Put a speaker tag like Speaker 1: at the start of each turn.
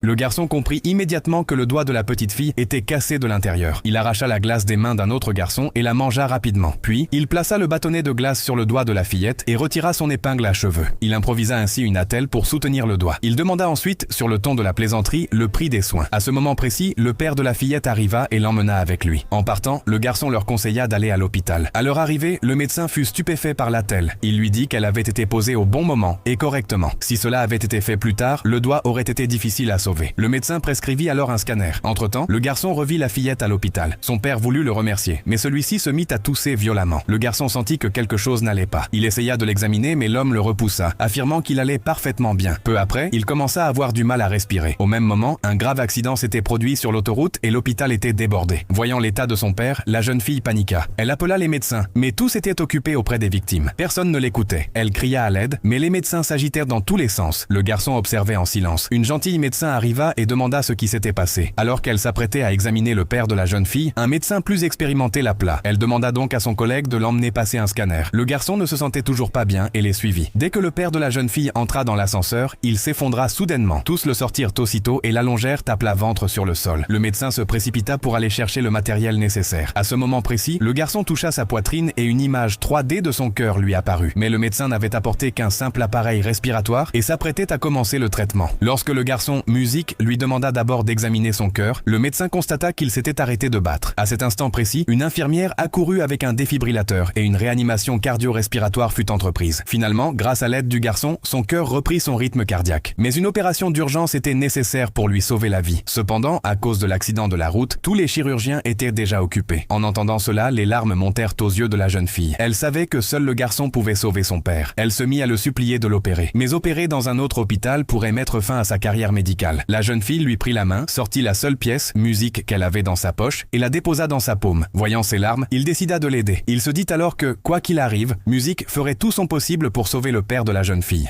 Speaker 1: Le garçon comprit immédiatement que le doigt de la petite fille était cassé de l'intérieur. Il arracha la glace des mains d'un autre garçon et la mangea rapidement. Puis, il plaça le bâtonnet de glace sur le doigt de la fillette et retira son épingle à cheveux. Il improvisa ainsi une attelle pour soutenir le doigt. Il demanda ensuite, sur le ton de la plaisanterie, le prix des soins. À ce moment précis, le père de la fillette arriva et l'emmena avec lui. En partant, le garçon leur conseilla d'aller à l'hôpital. À leur arrivée, le médecin fut stupéfait par l'attelle. Il lui dit qu'elle avait été posée au bon moment et correctement. Si cela avait été fait plus tard, le doigt aurait été difficile à sauver. Le médecin prescrivit alors un scanner. Entre-temps, le garçon revit la fillette à l'hôpital. Son père voulut le remercier, mais celui-ci se mit à tousser violemment. Le garçon sentit que quelque chose n'allait pas. Il essaya de l'examiner, mais l'homme le repoussa, affirmant qu'il allait parfaitement bien. Peu après, il commença à avoir du mal à respirer. Au même moment, un grave accident s'était produit sur l'autoroute et l'hôpital était débordé. Voyant l'état de son père, la jeune fille paniqua. Elle appela les médecins, mais tous étaient occupés auprès des victimes. Personne ne l'écoutait. Elle cria à l'aide, mais les médecins s'agitèrent dans tous les sens. Le garçon observait en silence. Une gentille médecin arriva et demanda ce qui s'était passé. Alors qu'elle s'apprêtait à examiner le père de la jeune fille, un médecin plus expérimenté l'appela. Elle demanda donc à son collègue de l'emmener passer un scanner. Le garçon ne se sentait toujours pas bien et les suivit. Dès que le père de la jeune fille entra dans l'ascenseur, il s'effondra soudainement. Tous le sortirent aussitôt et l'allongèrent à plat ventre sur le sol. Le médecin se précipita pour aller chercher le matériel nécessaire. À ce moment précis, le garçon toucha sa poitrine et une image 3D de son cœur lui apparut. Mais le médecin n'avait apporté qu'un simple appareil respiratoire et s'apprêtait à commencer le traitement. Lorsque le garçon, musique, lui demanda d'abord d'examiner son cœur, le médecin constata qu'il s'était arrêté de battre. À cet instant précis, une infirmière accourut avec un défibrillateur et une réanimation cardio-respiratoire fut entreprise. Finalement, grâce à l'aide du garçon, son cœur reprit son rythme cardiaque. Mais une opération d'urgence était nécessaire pour lui sauver la vie. Cependant, à cause de l'accident de la route, tous les chirurgiens étaient déjà occupés. En entendant cela, les larmes montèrent aux yeux de la jeune fille. Elle savait que seul le garçon pouvait sauver son père. Elle se mit à le supplier de l'opérer. Mais opérer dans un autre hôpital pourrait mettre fin à sa carrière médicale. La jeune fille lui prit la main, sortit la seule pièce, musique, qu'elle avait dans sa poche et la déposa dans sa paume. Voyant ses larmes, il décida de l'aider. Il se dit alors que, quoi qu'il arrive, musique ferait tout son possible pour sauver le père de la jeune fille.